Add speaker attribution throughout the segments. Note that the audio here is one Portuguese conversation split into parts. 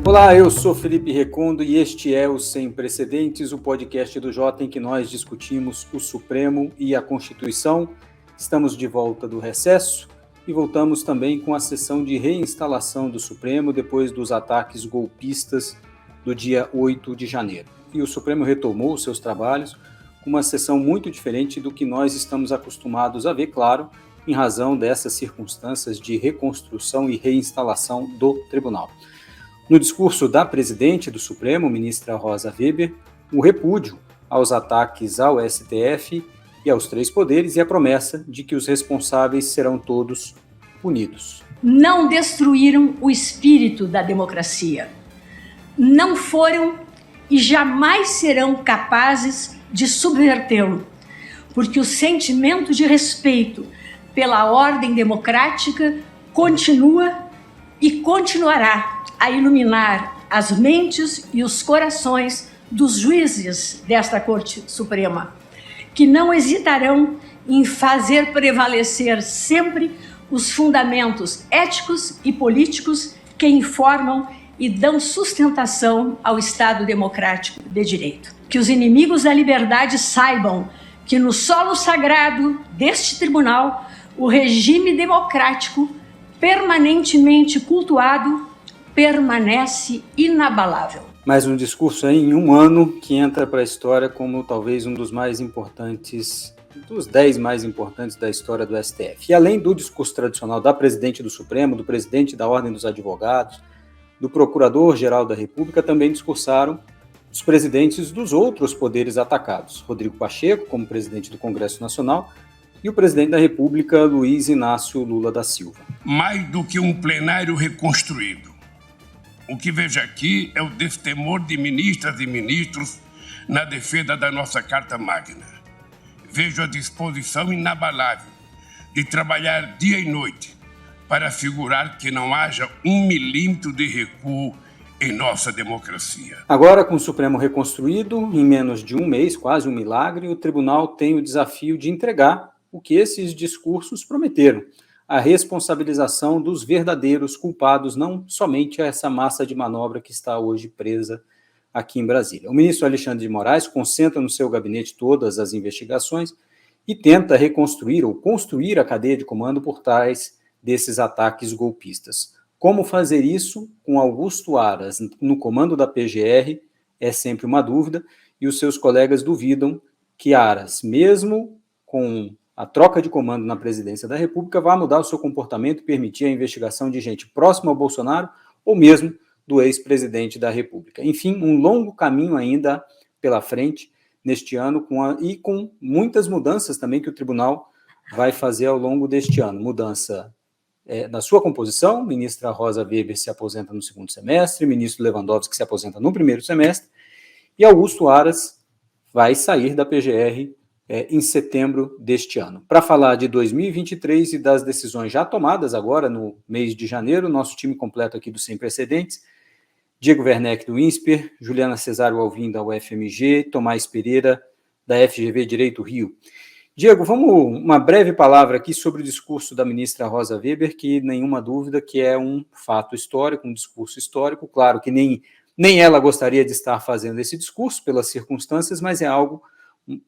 Speaker 1: Olá, eu sou Felipe Recondo e este é o Sem Precedentes, o podcast do Jota em que nós discutimos o Supremo e a Constituição. Estamos de volta do recesso e voltamos também com a sessão de reinstalação do Supremo depois dos ataques golpistas do dia 8 de janeiro. E o Supremo retomou seus trabalhos com uma sessão muito diferente do que nós estamos acostumados a ver, claro, em razão dessas circunstâncias de reconstrução e reinstalação do tribunal. No discurso da presidente do Supremo, ministra Rosa Weber, o repúdio aos ataques ao STF e aos três poderes e a promessa de que os responsáveis serão todos punidos.
Speaker 2: Não destruíram o espírito da democracia. Não foram e jamais serão capazes de subvertê-lo, porque o sentimento de respeito pela ordem democrática continua e continuará a iluminar as mentes e os corações dos juízes desta Corte Suprema, que não hesitarão em fazer prevalecer sempre os fundamentos éticos e políticos que informam e dão sustentação ao Estado democrático de direito. Que os inimigos da liberdade saibam que no solo sagrado deste tribunal, o regime democrático permanentemente cultuado permanece inabalável.
Speaker 1: Mais um discurso em um ano que entra para a história como talvez um dos mais importantes, dos 10 mais importantes da história do STF. E além do discurso tradicional da presidente do Supremo, do presidente da Ordem dos Advogados, do Procurador-Geral da República, também discursaram os presidentes dos outros poderes atacados. Rodrigo Pacheco, como presidente do Congresso Nacional, e o presidente da República, Luiz Inácio Lula da Silva.
Speaker 3: Mais do que um plenário reconstruído, o que vejo aqui é o destemor de ministras e ministros na defesa da nossa Carta Magna. Vejo a disposição inabalável de trabalhar dia e noite para assegurar que não haja 1 milímetro de recuo em nossa democracia.
Speaker 1: Agora, com o Supremo reconstruído, em menos de um mês, quase um milagre, o tribunal tem o desafio de entregar o que esses discursos prometeram: a responsabilização dos verdadeiros culpados, não somente a essa massa de manobra que está hoje presa aqui em Brasília. O ministro Alexandre de Moraes concentra no seu gabinete todas as investigações e tenta reconstruir ou construir a cadeia de comando por trás desses ataques golpistas. Como fazer isso com Augusto Aras no comando da PGR é sempre uma dúvida, e os seus colegas duvidam que Aras, mesmo com a troca de comando na presidência da República, vai mudar o seu comportamento e permitir a investigação de gente próxima ao Bolsonaro ou mesmo do ex-presidente da República. Enfim, um longo caminho ainda pela frente neste ano com muitas mudanças também que o tribunal vai fazer ao longo deste ano. Mudança na sua composição: ministra Rosa Weber se aposenta no segundo semestre, ministro Lewandowski se aposenta no primeiro semestre, e Augusto Aras vai sair da PGR em setembro deste ano. Para falar de 2023 e das decisões já tomadas agora no mês de janeiro, nosso time completo aqui do Sem Precedentes: Diego Werneck, do INSPER, Juliana Cesário Alvim, da UFMG, Tomás Pereira, da FGV Direito Rio. Diego, vamos uma breve palavra aqui sobre o discurso da ministra Rosa Weber, que nenhuma dúvida que é um fato histórico, um discurso histórico. Claro que nem ela gostaria de estar fazendo esse discurso pelas circunstâncias, mas é algo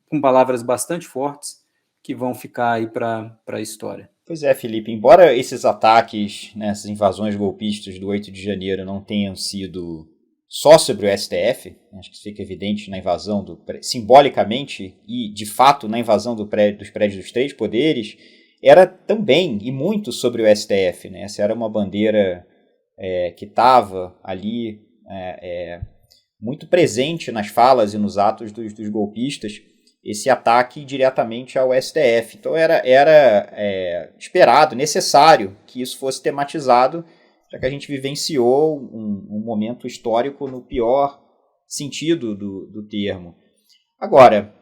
Speaker 1: com palavras bastante fortes que vão ficar aí para a história.
Speaker 4: Pois é, Felipe, embora esses ataques, essas invasões golpistas do 8 de janeiro não tenham sido só sobre o STF, acho que isso fica evidente na invasão, simbolicamente e de fato na invasão dos prédios dos três poderes, era também e muito sobre o STF. Essa era uma bandeira que estava ali muito presente nas falas e nos atos dos golpistas, esse ataque diretamente ao STF. Então era esperado, necessário que isso fosse tematizado, já que a gente vivenciou um momento histórico no pior sentido do termo. Agora,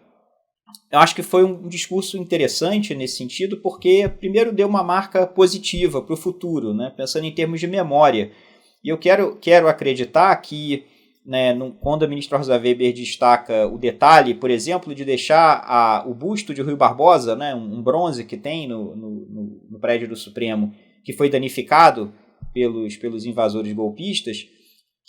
Speaker 4: eu acho que foi um discurso interessante nesse sentido, porque primeiro deu uma marca positiva para o futuro, pensando em termos de memória. E eu quero acreditar que, quando a ministra Rosa Weber destaca o detalhe, por exemplo, de deixar o busto de Rui Barbosa, um bronze que tem no prédio do Supremo, que foi danificado pelos invasores golpistas,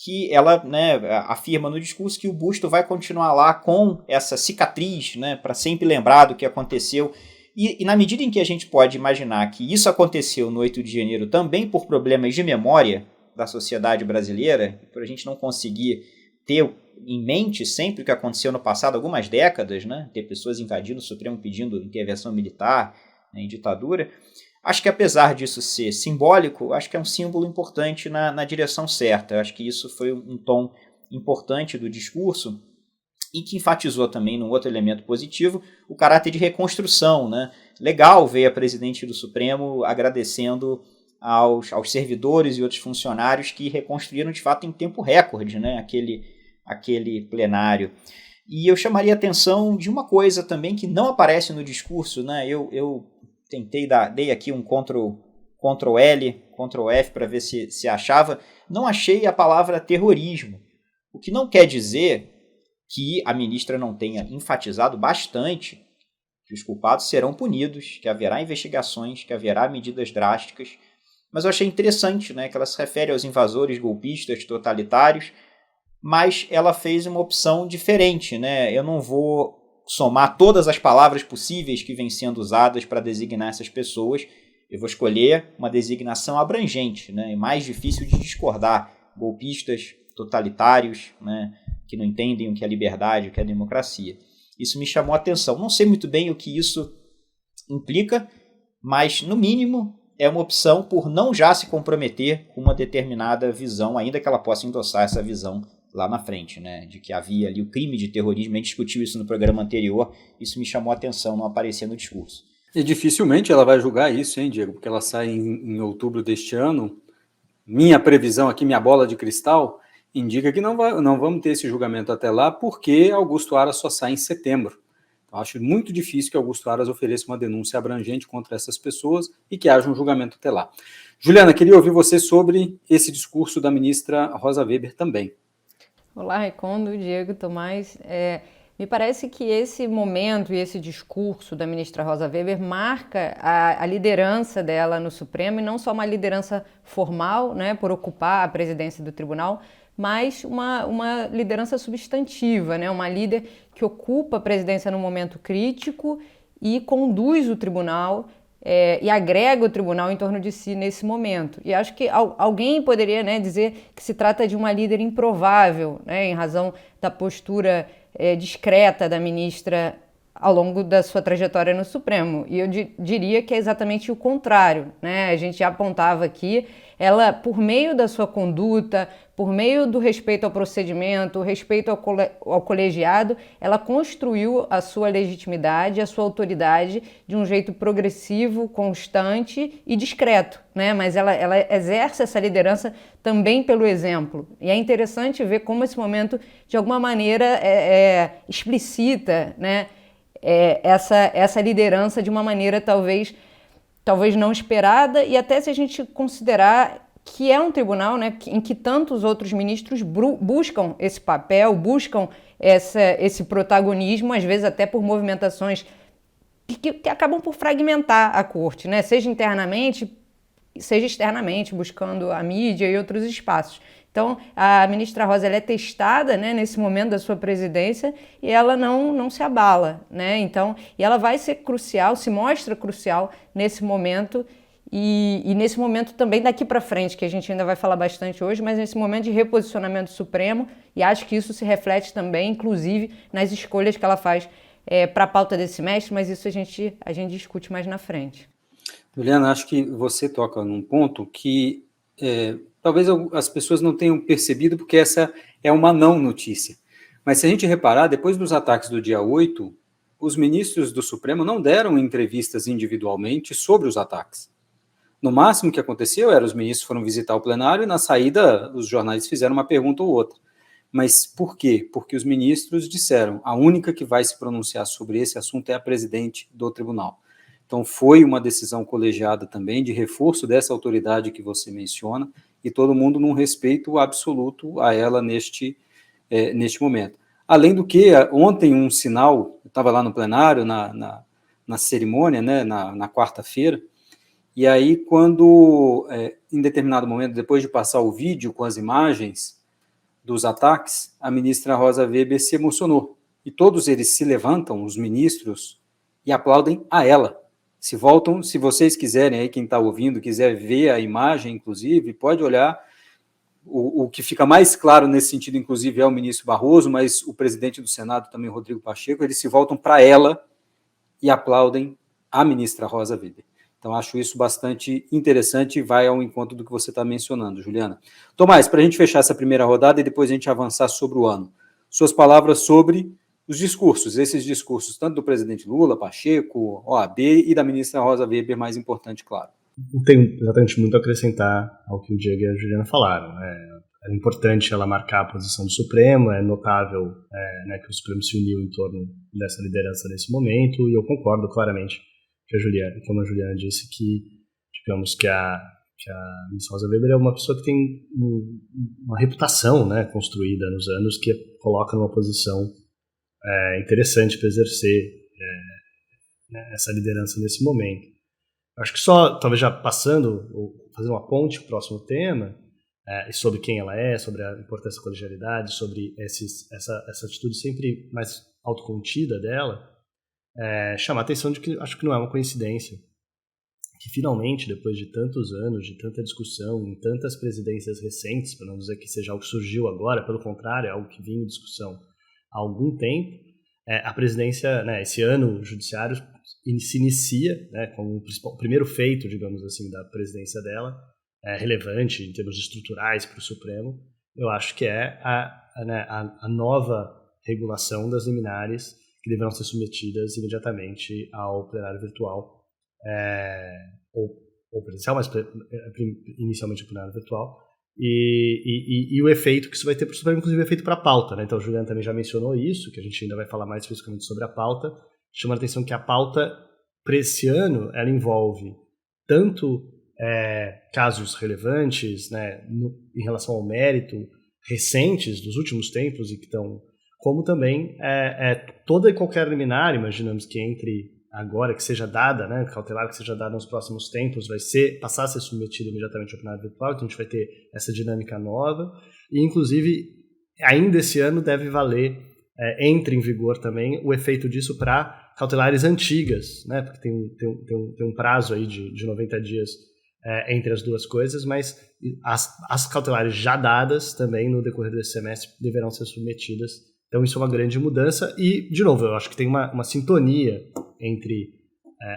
Speaker 4: que ela, né, afirma no discurso que o busto vai continuar lá com essa cicatriz, né, para sempre lembrar do que aconteceu. E na medida em que a gente pode imaginar que isso aconteceu no 8 de janeiro também por problemas de memória da sociedade brasileira, por a gente não conseguir ter em mente sempre o que aconteceu no passado, algumas décadas, né, ter pessoas invadindo o Supremo pedindo intervenção militar, né, em ditadura, acho que apesar disso ser simbólico, acho que é um símbolo importante na direção certa. Acho que isso foi um tom importante do discurso e que enfatizou também, num outro elemento positivo, o caráter de reconstrução, né? Legal ver a presidente do Supremo agradecendo aos servidores e outros funcionários que reconstruíram de fato em tempo recorde, né? aquele plenário. E eu chamaria a atenção de uma coisa também que não aparece no discurso, né? Eu dei aqui um Ctrl L, Ctrl F para ver se achava, não achei a palavra terrorismo, o que não quer dizer que a ministra não tenha enfatizado bastante que os culpados serão punidos, que haverá investigações, que haverá medidas drásticas, mas eu achei interessante, né, que ela se refere aos invasores golpistas totalitários, mas ela fez uma opção diferente, né? Eu não vou somar todas as palavras possíveis que vêm sendo usadas para designar essas pessoas, eu vou escolher uma designação abrangente, né, mais difícil de discordar, golpistas totalitários, né, que não entendem o que é liberdade, o que é democracia. Isso me chamou a atenção. Não sei muito bem o que isso implica, mas, no mínimo, é uma opção por não já se comprometer com uma determinada visão, ainda que ela possa endossar essa visão lá na frente, né, de que havia ali o crime de terrorismo. A gente discutiu isso no programa anterior, isso me chamou a atenção, não aparecia no discurso.
Speaker 1: E dificilmente ela vai julgar isso, hein, Diego? Porque ela sai em outubro deste ano. Minha previsão aqui, minha bola de cristal, indica que não vamos ter esse julgamento até lá, porque Augusto Aras só sai em setembro. Então, acho muito difícil que Augusto Aras ofereça uma denúncia abrangente contra essas pessoas e que haja um julgamento até lá. Juliana, queria ouvir você sobre esse discurso da ministra Rosa Weber também.
Speaker 5: Olá, Recondo, Diego, Tomás. Me parece que esse momento e esse discurso da ministra Rosa Weber marca a liderança dela no Supremo, e não só uma liderança formal, né, por ocupar a presidência do tribunal, mas uma liderança substantiva, né, uma líder que ocupa a presidência num momento crítico e conduz o tribunal e agrega o tribunal em torno de si nesse momento. E acho que alguém poderia, né, dizer que se trata de uma líder improvável, né, em razão da postura discreta da ministra ao longo da sua trajetória no Supremo. E eu diria que é exatamente o contrário, né? A gente já apontava aqui, ela, por meio da sua conduta, por meio do respeito ao procedimento, respeito ao colegiado, ela construiu a sua legitimidade, a sua autoridade de um jeito progressivo, constante e discreto, né? Mas ela exerce essa liderança também pelo exemplo. E é interessante ver como esse momento, de alguma maneira, explicita, né, essa liderança de uma maneira talvez não esperada, e até se a gente considerar que é um tribunal, né, em que tantos outros ministros buscam esse papel, buscam esse protagonismo, às vezes até por movimentações que acabam por fragmentar a corte, né, seja internamente, seja externamente, buscando a mídia e outros espaços. Então, a ministra Rosa, ela é testada, né, nesse momento da sua presidência, e ela não se abala, né? Então, e ela vai ser crucial, se mostra crucial nesse momento, e nesse momento também daqui para frente, que a gente ainda vai falar bastante hoje, mas nesse momento de reposicionamento supremo, e acho que isso se reflete também, inclusive, nas escolhas que ela faz para a pauta desse semestre, mas isso a gente discute mais na frente.
Speaker 1: Juliana, acho que você toca num ponto que talvez as pessoas não tenham percebido, porque essa é uma não notícia. Mas se a gente reparar, depois dos ataques do dia 8, os ministros do Supremo não deram entrevistas individualmente sobre os ataques. No máximo que aconteceu era os ministros foram visitar o plenário e na saída os jornais fizeram uma pergunta ou outra. Mas por quê? Porque os ministros disseram, a única que vai se pronunciar sobre esse assunto é a presidente do tribunal. Então foi uma decisão colegiada também de reforço dessa autoridade que você menciona, e todo mundo num respeito absoluto a ela neste momento. Além do que, ontem um sinal, eu estava lá no plenário, na cerimônia, né, na quarta-feira, e aí quando, em determinado momento, depois de passar o vídeo com as imagens, dos ataques, a ministra Rosa Weber se emocionou. E todos eles se levantam, os ministros, e aplaudem a ela. Se voltam, se vocês quiserem, aí quem está ouvindo, quiser ver a imagem, inclusive, pode olhar. O que fica mais claro nesse sentido, inclusive, é o ministro Barroso, mas o presidente do Senado também, Rodrigo Pacheco, eles se voltam para ela e aplaudem a ministra Rosa Weber. Então, acho isso bastante interessante e vai ao encontro do que você está mencionando, Juliana. Tomás, para a gente fechar essa primeira rodada e depois a gente avançar sobre o ano, suas palavras sobre os discursos, esses discursos, tanto do presidente Lula, Pacheco, OAB e da ministra Rosa Weber, mais importante, claro.
Speaker 6: Não tem exatamente muito a acrescentar ao que o Diego e a Juliana falaram. É importante ela marcar a posição do Supremo, é notável né, que o Supremo se uniu em torno dessa liderança nesse momento, e eu concordo claramente que como a Juliana disse, que digamos que a ministra Rosa Weber é uma pessoa que tem uma reputação, né, construída nos anos, que coloca numa posição interessante para exercer né, essa liderança nesse momento. Acho que só, talvez já passando, fazer uma ponte para o próximo tema, sobre quem ela é, sobre a importância da colegialidade, sobre essa atitude sempre mais autocontida dela, chamar a atenção de que acho que não é uma coincidência que finalmente, depois de tantos anos, de tanta discussão, em tantas presidências recentes, para não dizer que seja algo que surgiu agora, pelo contrário, é algo que vinha em discussão há algum tempo, a presidência, né, esse ano judiciário se inicia, né, como o primeiro feito, digamos assim, da presidência dela, relevante em termos estruturais para o Supremo, eu acho que é a nova regulação das liminares que deverão ser submetidas imediatamente ao plenário virtual, ou presencial, mas inicialmente ao plenário virtual, e o efeito que isso vai ter para o Supremo, inclusive o efeito para a pauta, né? Então o Juliano também já mencionou isso, que a gente ainda vai falar mais especificamente sobre a pauta, chama a atenção que a pauta para esse ano, ela envolve tanto casos relevantes, né, em relação ao mérito, recentes dos últimos tempos, e que estão, como também toda e qualquer liminar, imaginamos que entre agora, que seja dada, né, cautelar que seja dada nos próximos tempos, vai passar a ser submetida imediatamente ao plenário virtual, então a gente vai ter essa dinâmica nova, e inclusive ainda esse ano deve valer, entre em vigor também, o efeito disso para cautelares antigas, né, porque tem um prazo aí de 90 dias entre as duas coisas, mas as cautelares já dadas também no decorrer desse semestre deverão ser submetidas. Então isso é uma grande mudança e, de novo, eu acho que tem uma sintonia entre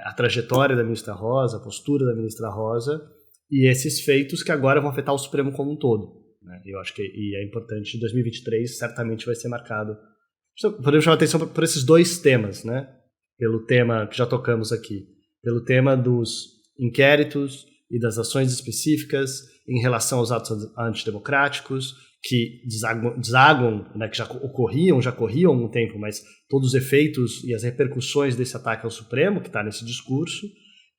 Speaker 6: a trajetória da ministra Rosa, a postura da ministra Rosa e esses feitos que agora vão afetar o Supremo como um todo, né? Eu acho que é importante, 2023 certamente vai ser marcado. Podemos chamar a atenção por esses dois temas, né? Pelo tema que já tocamos aqui, pelo tema dos inquéritos e das ações específicas em relação aos atos antidemocráticos, que desagam, né, que já corriam há algum tempo, mas todos os efeitos e as repercussões desse ataque ao Supremo, que está nesse discurso,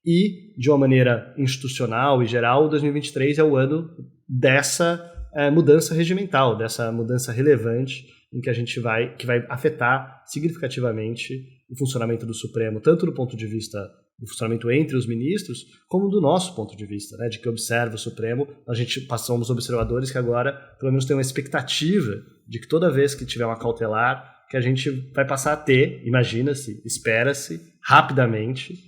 Speaker 6: e, de uma maneira institucional e geral, 2023 é o ano dessa mudança regimental, dessa mudança relevante, em que que vai afetar significativamente o funcionamento do Supremo, tanto do ponto de vista do funcionamento entre os ministros, como do nosso ponto de vista, né, de que observa o Supremo. A gente passamos observadores que agora, pelo menos, tem uma expectativa de que toda vez que tiver uma cautelar, que a gente vai passar a ter, imagina-se, espera-se, rapidamente,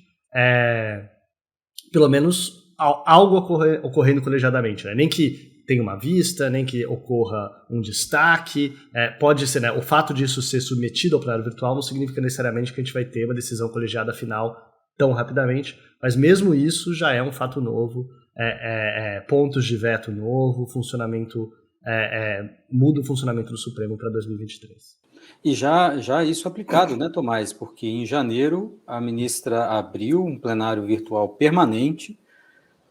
Speaker 6: pelo menos algo ocorrendo colegiadamente, né? Nem que tenha uma vista, nem que ocorra um destaque, pode ser, né, o fato disso ser submetido ao plenário virtual não significa necessariamente que a gente vai ter uma decisão colegiada final tão rapidamente, mas mesmo isso já é um fato novo, pontos de veto novo, funcionamento, muda o funcionamento do Supremo para 2023.
Speaker 1: E já isso aplicado, né, Tomás? Porque em janeiro a ministra abriu um plenário virtual permanente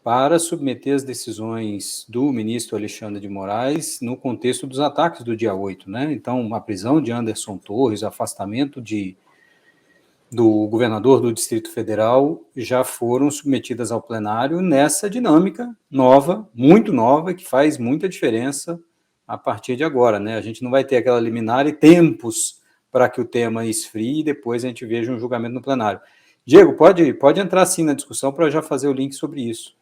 Speaker 1: para submeter as decisões do ministro Alexandre de Moraes no contexto dos ataques do dia 8, né? Então, a prisão de Anderson Torres, o afastamento do governador do Distrito Federal já foram submetidas ao plenário nessa dinâmica nova, muito nova, que faz muita diferença a partir de agora, né? A gente não vai ter aquela liminar e tempos para que o tema esfrie e depois a gente veja um julgamento no plenário. Diego, pode entrar sim na discussão para já fazer o link sobre isso.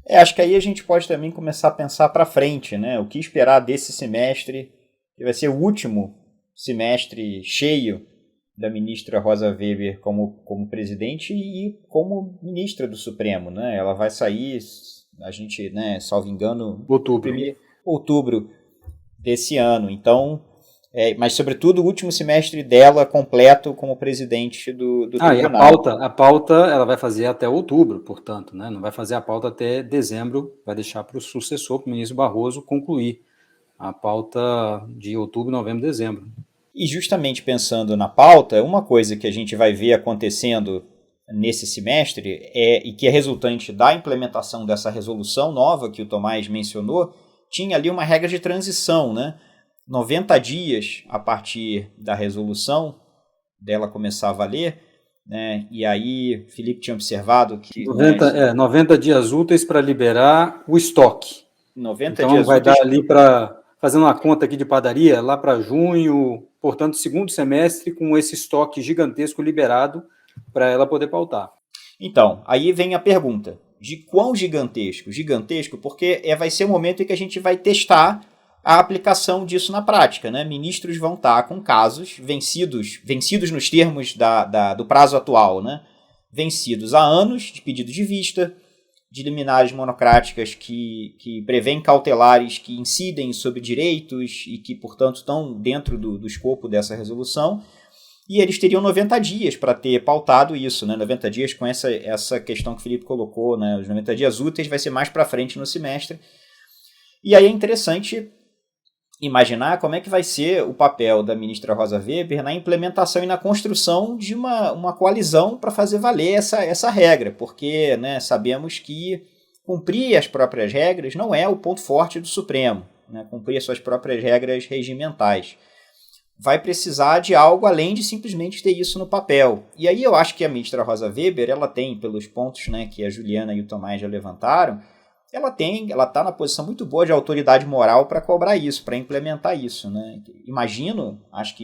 Speaker 4: Acho que aí a gente pode também começar a pensar para frente, né? O que esperar desse semestre que vai ser o último semestre cheio da ministra Rosa Weber como presidente e como ministra do Supremo, né? Ela vai sair, a gente, né, salvo engano, outubro desse ano. Então, mas sobretudo o último semestre dela completo como presidente do tribunal.
Speaker 1: E a pauta ela vai fazer até outubro, portanto, né? Não vai fazer a pauta até dezembro, vai deixar para o sucessor, para o ministro Barroso, concluir a pauta de outubro, novembro, dezembro.
Speaker 4: E justamente pensando na pauta, uma coisa que a gente vai ver acontecendo nesse semestre e que é resultante da implementação dessa resolução nova que o Tomás mencionou, tinha ali uma regra de transição, né? 90 dias a partir da resolução dela começar a valer, né? E aí Felipe tinha observado que
Speaker 1: 90 dias úteis para liberar o estoque.
Speaker 4: 90
Speaker 1: então
Speaker 4: dias
Speaker 1: vai
Speaker 4: úteis
Speaker 1: dar ali para, fazendo uma conta aqui de padaria, lá para junho, portanto, segundo semestre, com esse estoque gigantesco liberado para ela poder pautar.
Speaker 4: Então, aí vem a pergunta, de quão gigantesco? Gigantesco porque vai ser o momento em que a gente vai testar a aplicação disso na prática, né? Ministros vão estar com casos vencidos nos termos do prazo atual, né? Vencidos há anos de pedido de vista, de liminares monocráticas que prevêem cautelares que incidem sobre direitos e que, portanto, estão dentro do escopo dessa resolução, e eles teriam 90 dias para ter pautado isso, né? 90 dias com essa questão que o Felipe colocou, né? Os 90 dias úteis vai ser mais para frente no semestre. E aí é interessante imaginar como é que vai ser o papel da ministra Rosa Weber na implementação e na construção de uma coalizão para fazer valer essa regra, porque, né, sabemos que cumprir as próprias regras não é o ponto forte do Supremo, né, cumprir as suas próprias regras regimentais. Vai precisar de algo além de simplesmente ter isso no papel. E aí eu acho que a ministra Rosa Weber, ela tem, pelos pontos, né, que a Juliana e o Tomás já levantaram, ela está na posição muito boa de autoridade moral para cobrar isso, para implementar isso, né? Imagino, acho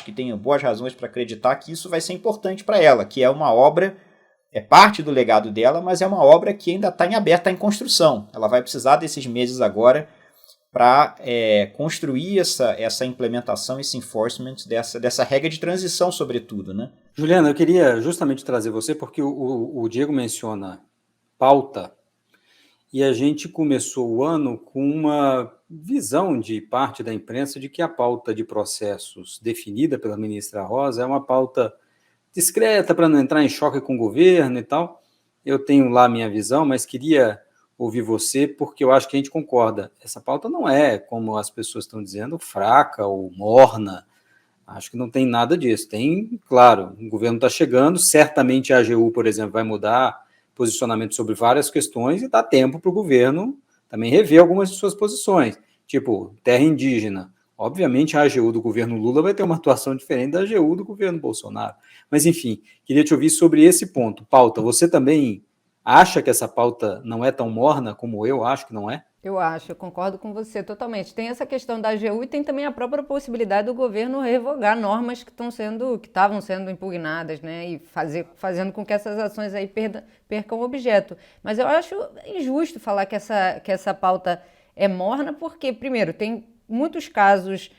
Speaker 4: que tenho boas razões para acreditar que isso vai ser importante para ela, que é uma obra, é parte do legado dela, mas é uma obra que ainda está em aberta, está em construção. Ela vai precisar desses meses agora para construir essa implementação, esse enforcement dessa regra de transição, sobretudo, né?
Speaker 1: Juliana, eu queria justamente trazer você, porque o Diego menciona pauta, e a gente começou o ano com uma visão de parte da imprensa de que a pauta de processos definida pela ministra Rosa é uma pauta discreta para não entrar em choque com o governo e tal. Eu tenho lá a minha visão, mas queria ouvir você, porque eu acho que a gente concorda. Essa pauta não é, como as pessoas estão dizendo, fraca ou morna. Acho que não tem nada disso. Tem, claro, o governo está chegando, certamente a AGU, por exemplo, vai mudar posicionamento sobre várias questões e dá tempo para o governo também rever algumas de suas posições, tipo terra indígena. Obviamente a AGU do governo Lula vai ter uma atuação diferente da AGU do governo Bolsonaro. Mas enfim, queria te ouvir sobre esse ponto. Pauta, você também acha que essa pauta não é tão morna como eu acho que não é?
Speaker 5: Eu concordo com você totalmente. Tem essa questão da AGU e tem também a própria possibilidade do governo revogar normas que estavam sendo impugnadas, né, e fazendo com que essas ações aí percam objeto. Mas eu acho injusto falar que essa pauta é morna, porque, primeiro, tem muitos casos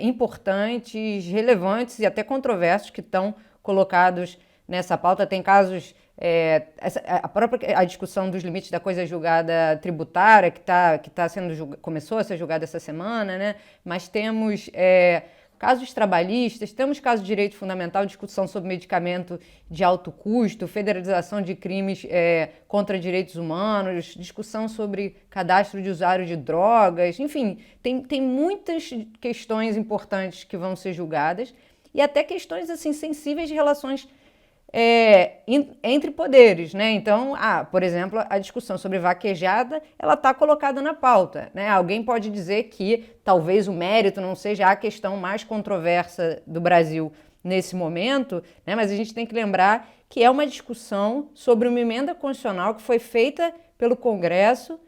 Speaker 5: importantes, relevantes e até controversos que estão colocados nessa pauta. Tem casos... a discussão dos limites da coisa julgada tributária começou a ser julgada essa semana, né? Mas temos casos trabalhistas, temos casos de direito fundamental, discussão sobre medicamento de alto custo, federalização de crimes contra direitos humanos, discussão sobre cadastro de usuário de drogas, enfim, tem muitas questões importantes que vão ser julgadas e até questões assim sensíveis de relações entre poderes, né? Então, por exemplo, a discussão sobre vaquejada, ela está colocada na pauta, né? Alguém pode dizer que talvez o mérito não seja a questão mais controversa do Brasil nesse momento, né? Mas a gente tem que lembrar que é uma discussão sobre uma emenda constitucional que foi feita pelo Congresso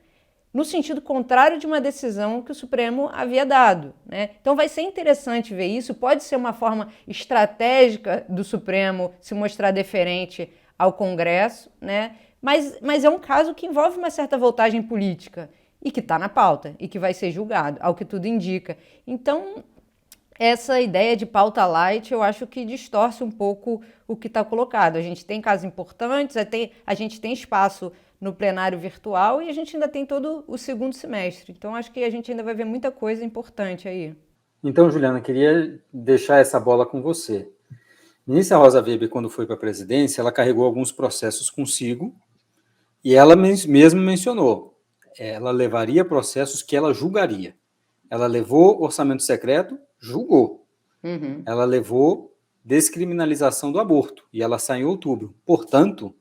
Speaker 5: no sentido contrário de uma decisão que o Supremo havia dado, né? Então vai ser interessante ver isso, pode ser uma forma estratégica do Supremo se mostrar deferente ao Congresso, né? Mas é um caso que envolve uma certa voltagem política. e que está na pauta e que vai ser julgado, ao que tudo indica. Então, essa ideia de pauta light, eu acho que distorce um pouco o que está colocado. A gente tem casos importantes, a gente tem espaço no plenário virtual e a gente ainda tem todo o segundo semestre. Então, acho que a gente ainda vai ver muita coisa importante aí.
Speaker 1: Então, Juliana, queria deixar essa bola com você. A ministra Rosa Weber, quando foi para a presidência, ela carregou alguns processos consigo e ela mesmo mencionou, ela levaria processos que ela julgaria. Ela levou orçamento secreto, julgou.
Speaker 5: Uhum.
Speaker 1: Ela levou descriminalização do aborto e ela sai em outubro. Portanto,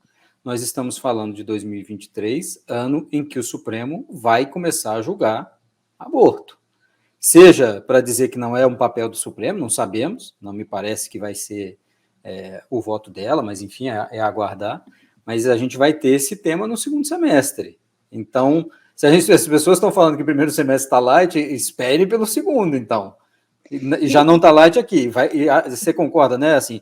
Speaker 1: nós estamos falando de 2023, ano em que o Supremo vai começar a julgar aborto. Seja para dizer que não é um papel do Supremo, não sabemos, não me parece que vai ser o voto dela, mas enfim, é aguardar. Mas a gente vai ter esse tema no segundo semestre. Então, se as pessoas estão falando que o primeiro semestre está light, espere pelo segundo, então. E já não está light aqui. Você concorda, né? Assim,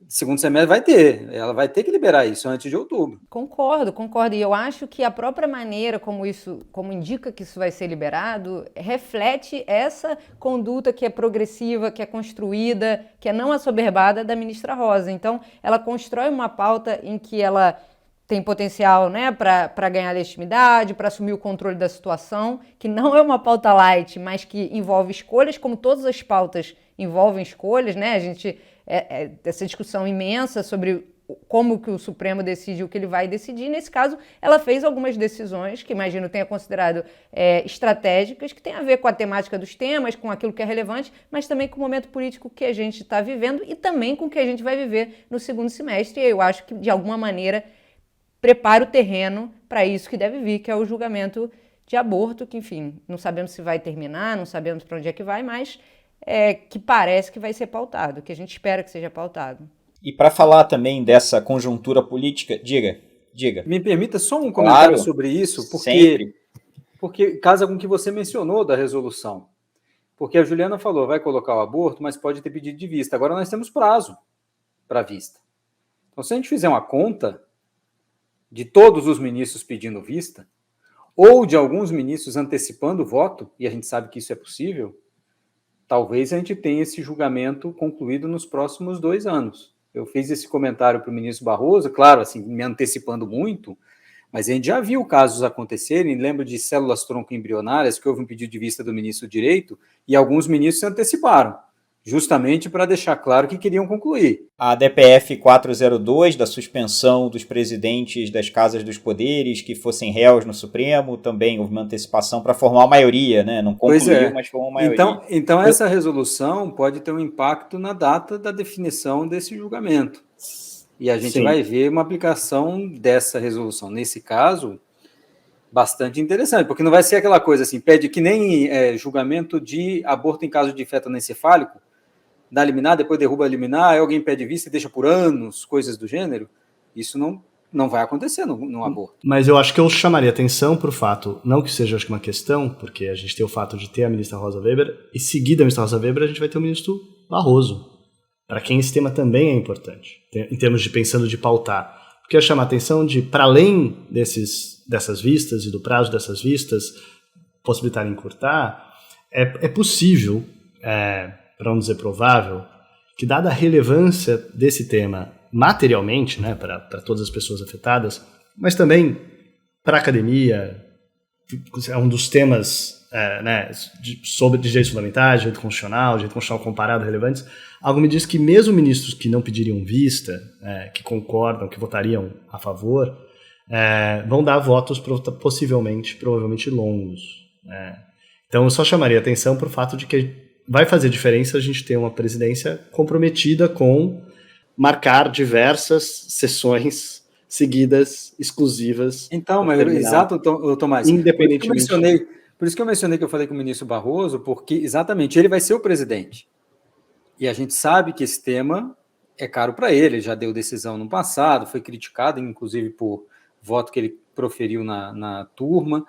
Speaker 1: segundo semestre vai ter. Ela vai ter que liberar isso antes de outubro.
Speaker 5: Concordo. E eu acho que a própria maneira como indica que isso vai ser liberado, reflete essa conduta que é progressiva, que é construída, que é não assoberbada da ministra Rosa. Então, ela constrói uma pauta em que ela tem potencial, né, para ganhar legitimidade, para assumir o controle da situação, que não é uma pauta light, mas que envolve escolhas, como todas as pautas envolvem escolhas, né? A gente essa discussão imensa sobre como que o Supremo decide o que ele vai decidir. Nesse caso, ela fez algumas decisões que, imagino, tenha considerado estratégicas, que tem a ver com a temática dos temas, com aquilo que é relevante, mas também com o momento político que a gente está vivendo e também com o que a gente vai viver no segundo semestre. E eu acho que, de alguma maneira, prepara o terreno para isso que deve vir, que é o julgamento de aborto, que, enfim, não sabemos se vai terminar, não sabemos para onde é que vai, mas que parece que vai ser pautado, que a gente espera que seja pautado.
Speaker 4: E para falar também dessa conjuntura política, diga.
Speaker 1: Me permita só um comentário sobre isso, porque casa com o que você mencionou da resolução. Porque a Juliana falou, vai colocar o aborto, mas pode ter pedido de vista. Agora nós temos prazo para vista. Então, se a gente fizer uma conta de todos os ministros pedindo vista, ou de alguns ministros antecipando o voto, e a gente sabe que isso é possível, talvez a gente tenha esse julgamento concluído nos próximos 2 anos. Eu fiz esse comentário para o ministro Barroso, claro, assim, me antecipando muito, mas a gente já viu casos acontecerem, lembro de células tronco embrionárias, que houve um pedido de vista do ministro do Direito, e alguns ministros se anteciparam, justamente para deixar claro que queriam concluir.
Speaker 4: A DPF 402, da suspensão dos presidentes das Casas dos Poderes que fossem réus no Supremo, também houve uma antecipação para formar uma maioria, né? Não concluiu, mas formou uma maioria.
Speaker 1: Então essa resolução pode ter um impacto na data da definição desse julgamento. E a gente vai ver uma aplicação dessa resolução. Nesse caso, bastante interessante, porque não vai ser aquela coisa assim, pede que nem julgamento de aborto em caso de feto anencefálico, dá liminar, depois derruba a liminar, aí alguém pede vista e deixa por anos, coisas do gênero. Isso não vai acontecer no aborto.
Speaker 6: Mas eu acho que eu chamaria atenção para o fato, não que seja acho que uma questão, porque a gente tem o fato de ter a ministra Rosa Weber, e seguida a ministra Rosa Weber a gente vai ter o ministro Barroso, para quem esse tema também é importante, em termos de pensando de pautar. Porque eu chamo a atenção de, para além dessas vistas e do prazo dessas vistas possibilitarem encurtar, é possível, para não dizer provável, que dada a relevância desse tema materialmente, né, para todas as pessoas afetadas, mas também para a academia, é um dos temas sobre direitos fundamentais, direito constitucional comparado relevantes, algo me diz que mesmo ministros que não pediriam vista, que concordam, que votariam a favor, vão dar votos provavelmente longos. Então eu só chamaria atenção para o fato de que vai fazer diferença a gente ter uma presidência comprometida com marcar diversas sessões seguidas, exclusivas.
Speaker 1: Então, mas exato, Tomás.
Speaker 6: Independentemente.
Speaker 1: Por isso que eu mencionei que eu falei com o ministro Barroso, porque exatamente ele vai ser o presidente. E a gente sabe que esse tema é caro para ele já deu decisão no passado, foi criticado, inclusive, por voto que ele proferiu na turma.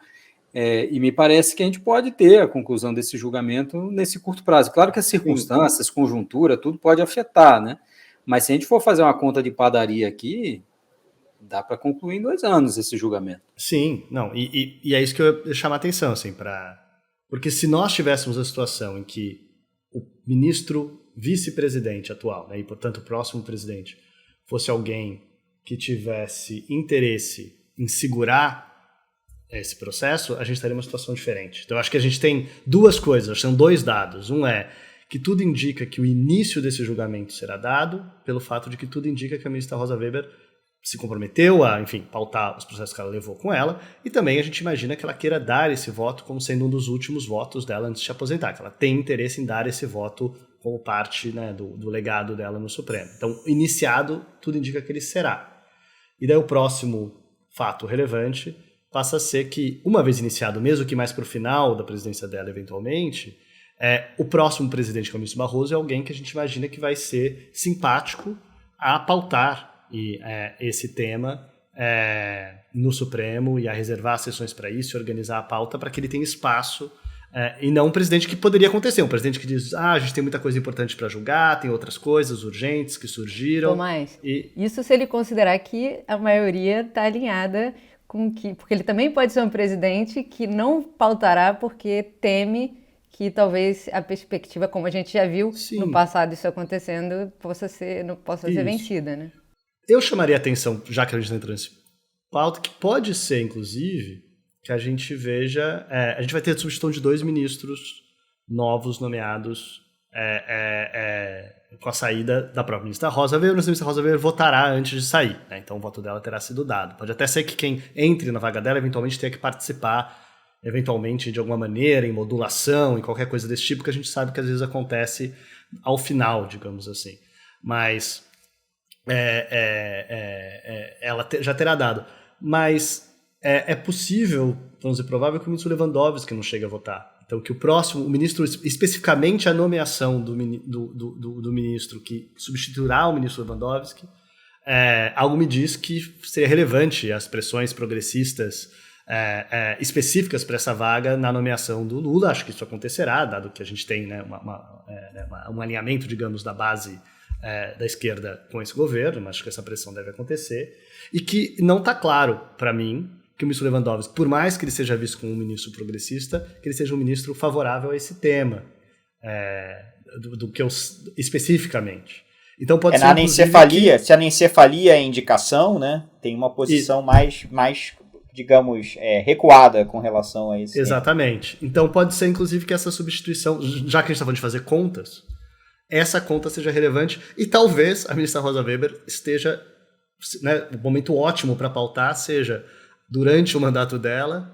Speaker 1: E me parece que a gente pode ter a conclusão desse julgamento nesse curto prazo. Claro que as circunstâncias, conjuntura, tudo pode afetar, né? Mas se a gente for fazer uma conta de padaria aqui, dá para concluir em 2 anos esse julgamento.
Speaker 6: Sim, não, e é isso que eu ia chamar a atenção, assim, porque se nós tivéssemos a situação em que o ministro vice-presidente atual, né, e portanto o próximo presidente, fosse alguém que tivesse interesse em segurar esse processo, a gente estaria em uma situação diferente. Então, eu acho que a gente tem 2 coisas, são 2 dados. Um é que tudo indica que o início desse julgamento será dado, pelo fato de que tudo indica que a ministra Rosa Weber se comprometeu a, enfim, pautar os processos que ela levou com ela, e também a gente imagina que ela queira dar esse voto como sendo um dos últimos votos dela antes de se aposentar, que ela tem interesse em dar esse voto como parte, né, do legado dela no Supremo. Então, iniciado, tudo indica que ele será. E daí o próximo fato relevante passa a ser que, uma vez iniciado, mesmo que mais para o final da presidência dela, eventualmente, o próximo presidente, que é o ministro Barroso, é alguém que a gente imagina que vai ser simpático a pautar esse tema no Supremo e a reservar sessões para isso, organizar a pauta para que ele tenha espaço, e não um presidente que poderia acontecer, um presidente que diz, a gente tem muita coisa importante para julgar, tem outras coisas urgentes que surgiram.
Speaker 5: Tomás, isso se ele considerar que a maioria está alinhada com que, porque ele também pode ser um presidente que não pautará porque teme que talvez a perspectiva, como a gente já viu no passado isso acontecendo, possa ser vencida, né?
Speaker 6: Eu chamaria a atenção, já que a gente está entrando nesse pauta, que pode ser, inclusive, que a gente veja... a gente vai ter a substituição de 2 ministros novos nomeados com a saída da própria ministra Rosa Weber. A ministra Rosa Weber votará antes de sair, né? Então o voto dela terá sido dado. Pode até ser que quem entre na vaga dela eventualmente tenha que participar, eventualmente de alguma maneira, em modulação, em qualquer coisa desse tipo, que a gente sabe que às vezes acontece ao final, digamos assim. Mas ela já terá dado. Mas é possível, vamos dizer, provável que o ministro Lewandowski não chegue a votar. Então, que o ministro, especificamente a nomeação do ministro que substituirá o ministro Lewandowski, algo me diz que seria relevante as pressões progressistas específicas para essa vaga na nomeação do Lula. Acho que isso acontecerá, dado que a gente tem, né, um alinhamento, digamos, da base da esquerda com esse governo, mas acho que essa pressão deve acontecer. E que não está claro para mim que o ministro Lewandowski, por mais que ele seja visto como um ministro progressista, que ele seja um ministro favorável a esse tema, do que eu especificamente. Então pode ser,
Speaker 4: se a anencefalia é indicação, né, tem uma posição mais digamos, recuada com relação a esse
Speaker 6: Exatamente. Tema. Então pode ser, inclusive, que essa substituição, já que a gente está falando de fazer contas, essa conta seja relevante e talvez a ministra Rosa Weber esteja, né, o momento ótimo para pautar seja durante o mandato dela,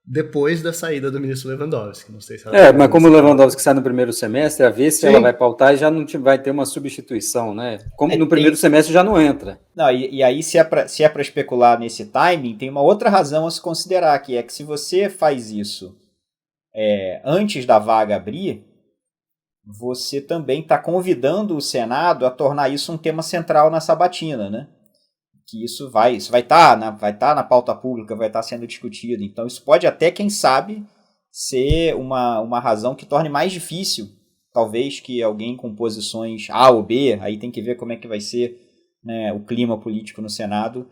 Speaker 6: depois da saída do ministro Lewandowski. Não sei se ela
Speaker 1: mas como o Lewandowski sai no primeiro semestre, a ver se ela vai pautar e já não vai ter uma substituição, né? Como no primeiro semestre já não entra.
Speaker 4: Não, e aí, se é para especular nesse timing, tem uma outra razão a se considerar, que é que se você faz isso antes da vaga abrir, você também está convidando o Senado a tornar isso um tema central na sabatina, né? Que isso vai estar na pauta pública, vai estar sendo discutido. Então, isso pode até, quem sabe, ser uma razão que torne mais difícil, talvez, que alguém com posições A ou B, aí tem que ver como é que vai ser, né, o clima político no Senado,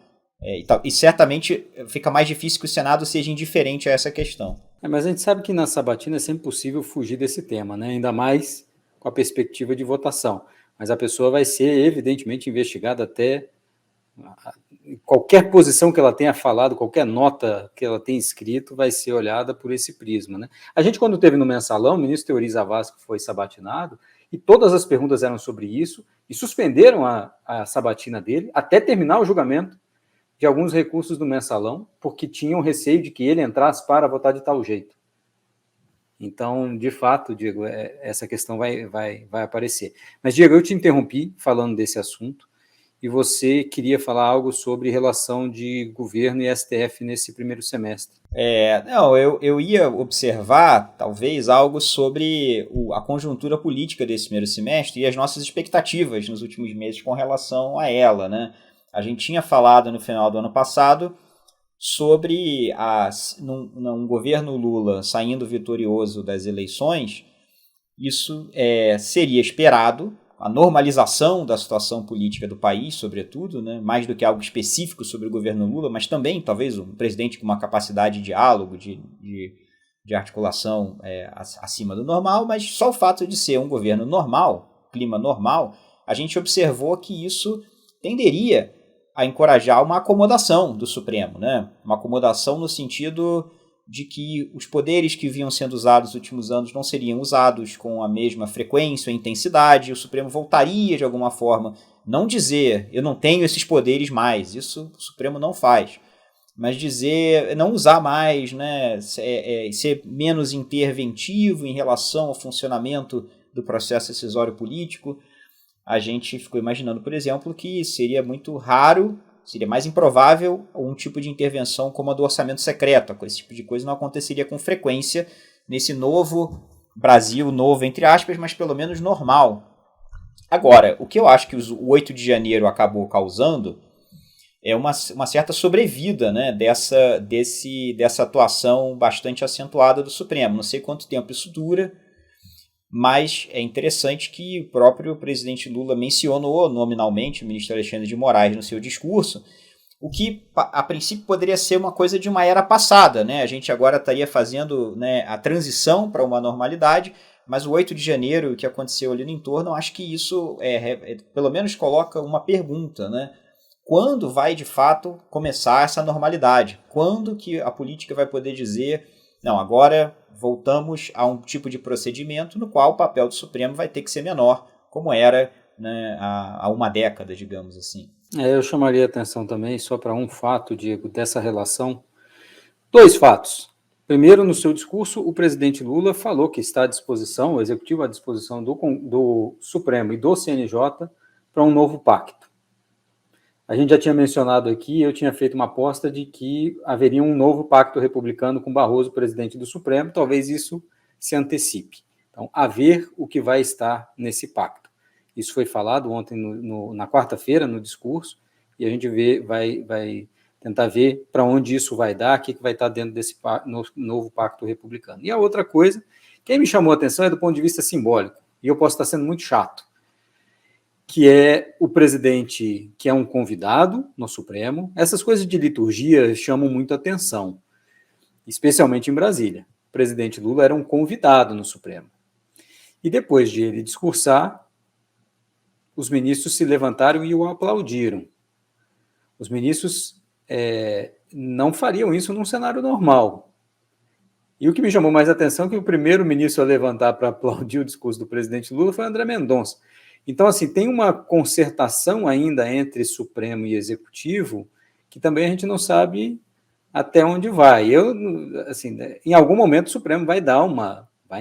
Speaker 4: e certamente fica mais difícil que o Senado seja indiferente a essa questão.
Speaker 1: Mas a gente sabe que na sabatina é sempre possível fugir desse tema, né? Ainda mais com a perspectiva de votação. Mas a pessoa vai ser, evidentemente, investigada até... Qualquer posição que ela tenha falado, qualquer nota que ela tenha escrito vai ser olhada por esse prisma, né? A gente, quando teve no Mensalão, o ministro Teori Zavascki foi sabatinado e todas as perguntas eram sobre isso e suspenderam a sabatina dele até terminar o julgamento de alguns recursos do Mensalão, porque tinham receio de que ele entrasse para votar de tal jeito. Então, de fato, Diego, essa questão vai aparecer. Mas, Diego, eu te interrompi falando desse assunto, e você queria falar algo sobre relação de governo e STF nesse primeiro semestre.
Speaker 4: Eu ia observar, talvez, algo sobre a conjuntura política desse primeiro semestre e as nossas expectativas nos últimos meses com relação a ela, né? A gente tinha falado no final do ano passado sobre um governo Lula saindo vitorioso das eleições. Isso seria esperado, a normalização da situação política do país, sobretudo, né, mais do que algo específico sobre o governo Lula, mas também, talvez, um presidente com uma capacidade de diálogo, de articulação acima do normal, mas só o fato de ser um governo normal, clima normal, a gente observou que isso tenderia a encorajar uma acomodação do Supremo, né? Uma acomodação no sentido de que os poderes que vinham sendo usados nos últimos anos não seriam usados com a mesma frequência ou intensidade, o Supremo voltaria de alguma forma, não dizer, eu não tenho esses poderes mais, isso o Supremo não faz, mas dizer, não usar mais, né, ser menos interventivo em relação ao funcionamento do processo decisório político. A gente ficou imaginando, por exemplo, que seria muito raro, seria mais improvável um tipo de intervenção como a do orçamento secreto. Esse tipo de coisa não aconteceria com frequência nesse novo Brasil, novo entre aspas, mas pelo menos normal. Agora, o que eu acho que o 8 de janeiro acabou causando é uma certa sobrevida, né, dessa atuação bastante acentuada do Supremo. Não sei quanto tempo isso dura, mas é interessante que o próprio presidente Lula mencionou nominalmente o ministro Alexandre de Moraes no seu discurso, o que a princípio poderia ser uma coisa de uma era passada, né? A gente agora estaria fazendo, né, a transição para uma normalidade, mas o 8 de janeiro, o que aconteceu ali no entorno, acho que isso pelo menos coloca uma pergunta, né? Quando vai de fato começar essa normalidade? Quando que a política vai poder dizer, não, agora voltamos a um tipo de procedimento no qual o papel do Supremo vai ter que ser menor, como era, né, há uma década, digamos assim.
Speaker 1: Eu chamaria atenção também só para um fato, Diego, dessa relação. 2 fatos. Primeiro, no seu discurso, o presidente Lula falou que está à disposição, o Executivo à disposição do Supremo e do CNJ para um novo pacto. A gente já tinha mencionado aqui, eu tinha feito uma aposta de que haveria um novo pacto republicano com Barroso, presidente do Supremo, talvez isso se antecipe. Então, a ver o que vai estar nesse pacto. Isso foi falado ontem na quarta-feira, no discurso, e a gente vai tentar ver para onde isso vai dar, o que vai estar dentro desse novo pacto republicano. E a outra coisa, que me chamou a atenção é do ponto de vista simbólico, e eu posso estar sendo muito chato, que é o presidente que é um convidado no Supremo. Essas coisas de liturgia chamam muito atenção, especialmente em Brasília. O presidente Lula era um convidado no Supremo. E depois de ele discursar, os ministros se levantaram e o aplaudiram. Os ministros não fariam isso num cenário normal. E o que me chamou mais atenção é que o primeiro ministro a levantar para aplaudir o discurso do presidente Lula foi André Mendonça. Então, assim, tem uma concertação ainda entre Supremo e Executivo que também a gente não sabe até onde vai. Em algum momento o Supremo vai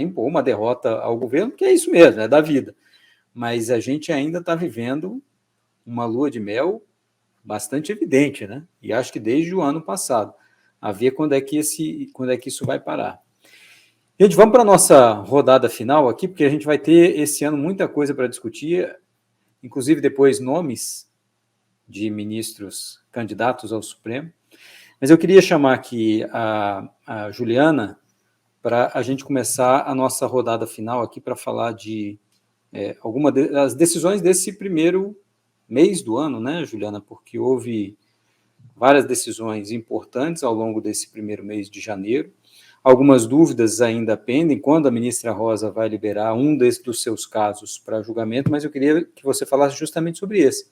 Speaker 1: impor uma derrota ao governo, que é isso mesmo, é da vida. Mas a gente ainda está vivendo uma lua de mel bastante evidente, né? E acho que desde o ano passado, a ver quando é que isso vai parar. Gente, vamos para a nossa rodada final aqui, porque a gente vai ter esse ano muita coisa para discutir, inclusive depois nomes de ministros candidatos ao Supremo. Mas eu queria chamar aqui a Juliana para a gente começar a nossa rodada final aqui para falar de algumas das decisões desse primeiro mês do ano, né, Juliana? Porque houve várias decisões importantes ao longo desse primeiro mês de janeiro. Algumas dúvidas ainda pendem quando a ministra Rosa vai liberar um dos seus casos para julgamento, mas eu queria que você falasse justamente sobre esse.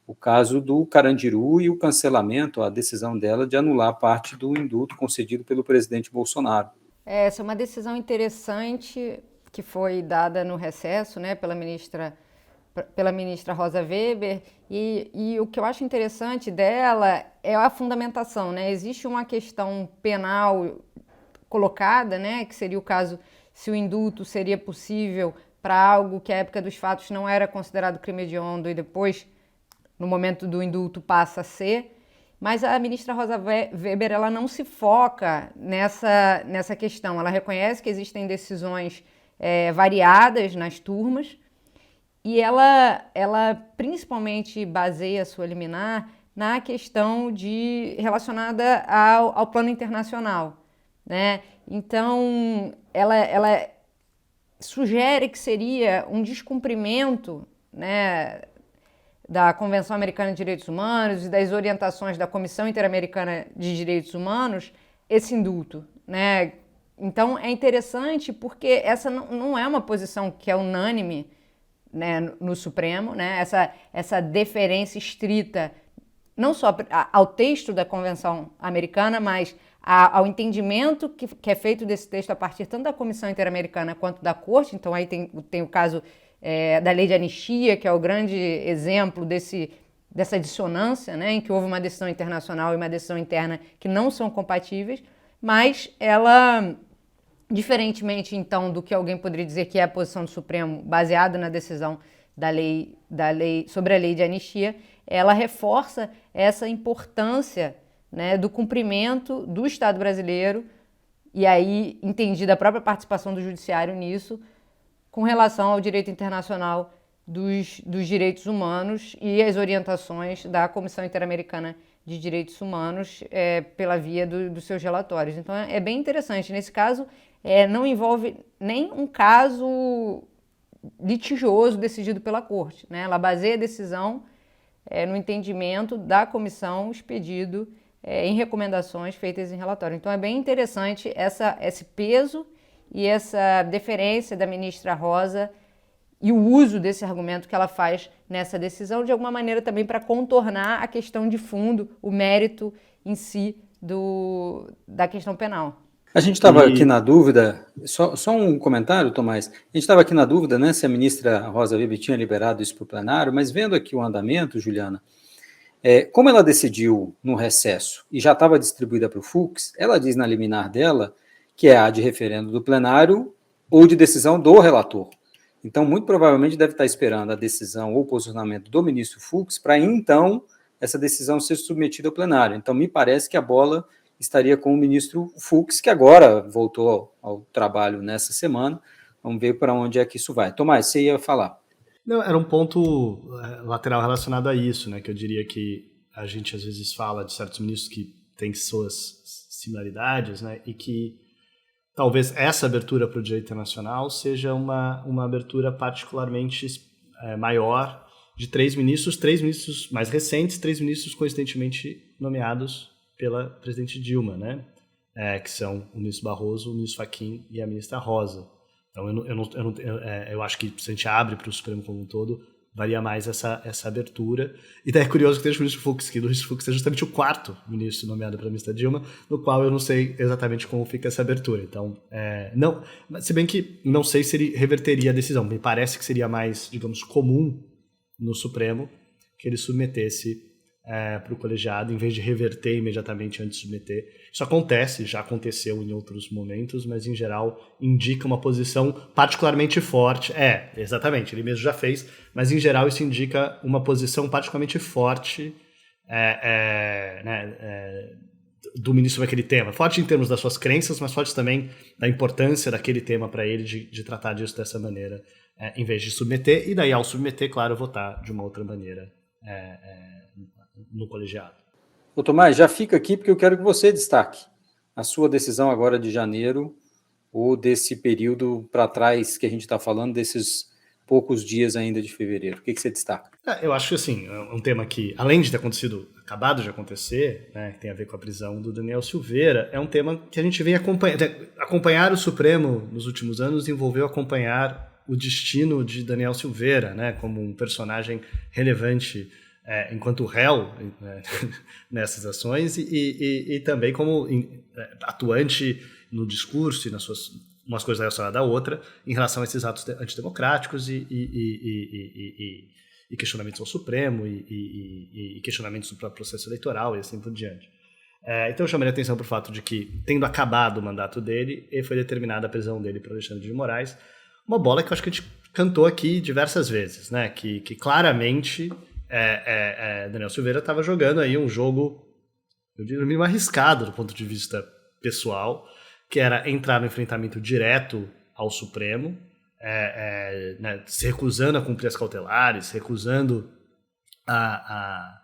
Speaker 1: O caso do Carandiru e o cancelamento, a decisão dela de anular parte do indulto concedido pelo presidente Bolsonaro.
Speaker 5: Essa é uma decisão interessante que foi dada no recesso, né, pela ministra Rosa Weber, e o que eu acho interessante dela é a fundamentação, né? Existe uma questão penal colocada, né, que seria o caso se o indulto seria possível para algo que à época dos fatos não era considerado crime hediondo e depois, no momento do indulto, passa a ser. Mas a ministra Rosa Weber, ela não se foca nessa questão. Ela reconhece que existem decisões variadas nas turmas e ela principalmente baseia a sua liminar na questão relacionada ao plano internacional, né? Então, ela sugere que seria um descumprimento né, da Convenção Americana de Direitos Humanos e das orientações da Comissão Interamericana de Direitos Humanos esse indulto, né? Então é interessante porque essa não é uma posição que é unânime, né, no Supremo, né? Essa deferência estrita não só ao texto da Convenção Americana, mas ao entendimento que é feito desse texto a partir tanto da Comissão Interamericana quanto da Corte. Então aí tem o caso da Lei de Anistia, que é o grande exemplo dessa dissonância, né, em que houve uma decisão internacional e uma decisão interna que não são compatíveis, mas ela, diferentemente então do que alguém poderia dizer que é a posição do Supremo baseada na decisão da lei sobre a Lei de Anistia, ela reforça essa importância, né, do cumprimento do Estado brasileiro, e aí entendida a própria participação do Judiciário nisso, com relação ao direito internacional dos direitos humanos e as orientações da Comissão Interamericana de Direitos Humanos pela via dos seus relatórios. Então é bem interessante. Nesse caso, não envolve nem um caso litigioso decidido pela Corte, né? Ela baseia a decisão no entendimento da comissão expedido em recomendações feitas em relatório. Então é bem interessante esse peso e essa deferência da ministra Rosa e o uso desse argumento que ela faz nessa decisão, de alguma maneira também para contornar a questão de fundo, o mérito em si da questão penal.
Speaker 1: A gente estava aqui na dúvida, só um comentário, Tomás, a gente estava aqui na dúvida, né, se a ministra Rosa Weber tinha liberado isso para o plenário, mas vendo aqui o andamento, Juliana, como ela decidiu no recesso e já estava distribuída para o Fux, ela diz na liminar dela que é a de referendo do plenário ou de decisão do relator. Então, muito provavelmente deve estar esperando a decisão ou posicionamento do ministro Fux para, então, essa decisão ser submetida ao plenário. Então, me parece que a bola estaria com o ministro Fux, que agora voltou ao trabalho nessa semana. Vamos ver para onde é que isso vai. Tomás, você ia falar.
Speaker 6: Não, era um ponto lateral relacionado a isso, né? Que eu diria que a gente às vezes fala de certos ministros que têm suas similaridades, né? E que talvez essa abertura para o direito internacional seja uma abertura particularmente maior de três ministros mais recentes, 3 ministros coincidentemente nomeados pela presidente Dilma, né? Que são o ministro Barroso, o ministro Fachin e a ministra Rosa. Então eu acho que se a gente abre para o Supremo como um todo, varia mais essa abertura. E daí é curioso que tenha o ministro Fux, que o ministro Fux é justamente o 4º ministro nomeado pela ministra Dilma, no qual eu não sei exatamente como fica essa abertura. Então, não, se bem que não sei se ele reverteria a decisão. Me parece que seria mais, digamos, comum no Supremo que ele submetesse para o colegiado, em vez de reverter imediatamente antes de submeter. Isso acontece, já aconteceu em outros momentos, mas em geral indica uma posição particularmente forte. Exatamente, ele mesmo já fez, mas em geral isso indica uma posição particularmente forte do ministro sobre aquele tema. Forte em termos das suas crenças, mas forte também da importância daquele tema para ele, de tratar disso dessa maneira, em vez de submeter, e daí ao submeter, claro, votar de uma outra maneira no colegiado.
Speaker 1: Ô Tomás, já fica aqui porque eu quero que você destaque a sua decisão agora de janeiro ou desse período para trás que a gente está falando, desses poucos dias ainda de fevereiro. O que você destaca?
Speaker 6: Eu acho que assim, é um tema que, além de ter acabado de acontecer, né, que tem a ver com a prisão do Daniel Silveira, é um tema que a gente vem acompanhando. Acompanhar o Supremo nos últimos anos envolveu acompanhar o destino de Daniel Silveira, né, como um personagem relevante enquanto réu nessas ações e também como atuante no discurso e nas suas umas coisas relacionadas à outra em relação a esses atos antidemocráticos e questionamentos ao Supremo e questionamentos sobre o processo eleitoral e assim por diante. Então eu chamaria a atenção para o fato de que, tendo acabado o mandato dele, foi determinada a prisão dele por Alexandre de Moraes, uma bola que eu acho que a gente cantou aqui diversas vezes, né? Que claramente Daniel Silveira estava jogando aí um jogo, eu diria, meio arriscado do ponto de vista pessoal, que era entrar no enfrentamento direto ao Supremo, se recusando a cumprir as cautelares, recusando a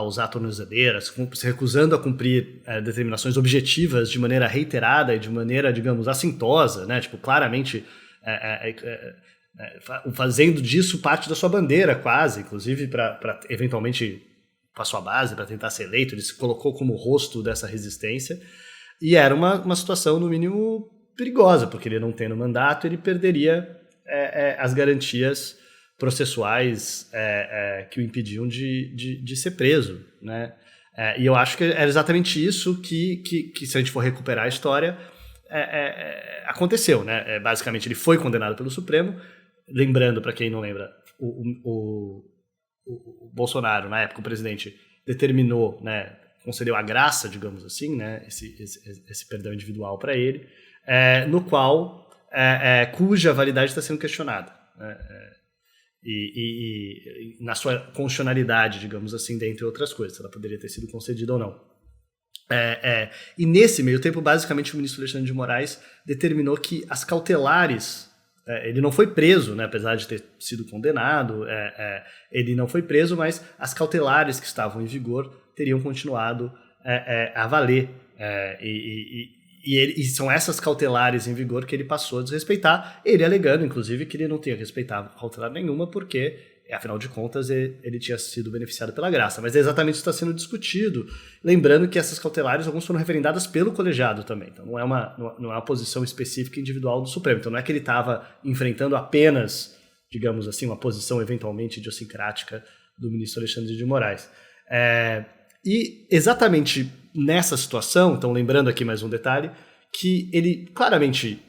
Speaker 6: usar tornozeleiras, se recusando a cumprir determinações objetivas de maneira reiterada e de maneira, digamos, assintosa, né? Tipo, claramente fazendo disso parte da sua bandeira, quase, inclusive para eventualmente para sua base, para tentar ser eleito. Ele se colocou como rosto dessa resistência, e era uma situação, no mínimo, perigosa, porque ele não tendo mandato, ele perderia as garantias processuais que o impediam de ser preso, né? E eu acho que era exatamente isso que se a gente for recuperar a história, aconteceu, né? Basicamente, ele foi condenado pelo Supremo. Lembrando, para quem não lembra, o Bolsonaro, na época, o presidente, determinou, né, concedeu a graça, digamos assim, né, esse perdão individual para ele, no qual cuja validade está sendo questionada, né, e na sua constitucionalidade, digamos assim, dentre outras coisas, se ela poderia ter sido concedida ou não. E nesse meio tempo, basicamente, o ministro Alexandre de Moraes determinou que as cautelares, ele não foi preso, né, apesar de ter sido condenado, ele não foi preso, mas as cautelares que estavam em vigor teriam continuado a valer. E são essas cautelares em vigor que ele passou a desrespeitar, ele alegando, inclusive, que ele não tinha respeitado cautelar nenhuma, porque, afinal de contas, ele tinha sido beneficiado pela graça. Mas é exatamente isso que está sendo discutido, lembrando que essas cautelares, algumas foram referendadas pelo colegiado também. Então não é uma posição específica individual do Supremo. Então não é que ele estava enfrentando apenas, digamos assim, uma posição eventualmente idiosincrática do ministro Alexandre de Moraes. E exatamente nessa situação, então lembrando aqui mais um detalhe, que ele claramente,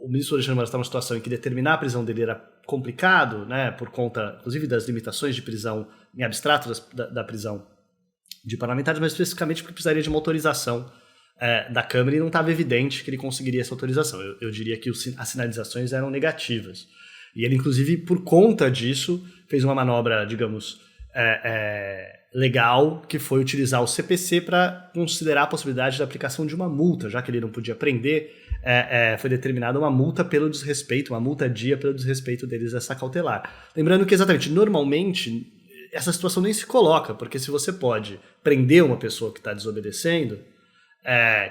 Speaker 6: o ministro Alexandre de Moraes estava numa situação em que determinar a prisão dele era complicado, né, por conta, inclusive, das limitações de prisão em abstrato da prisão de parlamentares, mas especificamente porque precisaria de uma autorização da Câmara, e não estava evidente que ele conseguiria essa autorização. Eu diria que as sinalizações eram negativas. E ele, inclusive, por conta disso, fez uma manobra, digamos, legal, que foi utilizar o CPC para considerar a possibilidade da aplicação de uma multa, já que ele não podia prender. Foi determinada uma multa pelo desrespeito, uma multa-dia pelo desrespeito deles a essa cautelar. Lembrando que, exatamente, normalmente, essa situação nem se coloca, porque se você pode prender uma pessoa que está desobedecendo,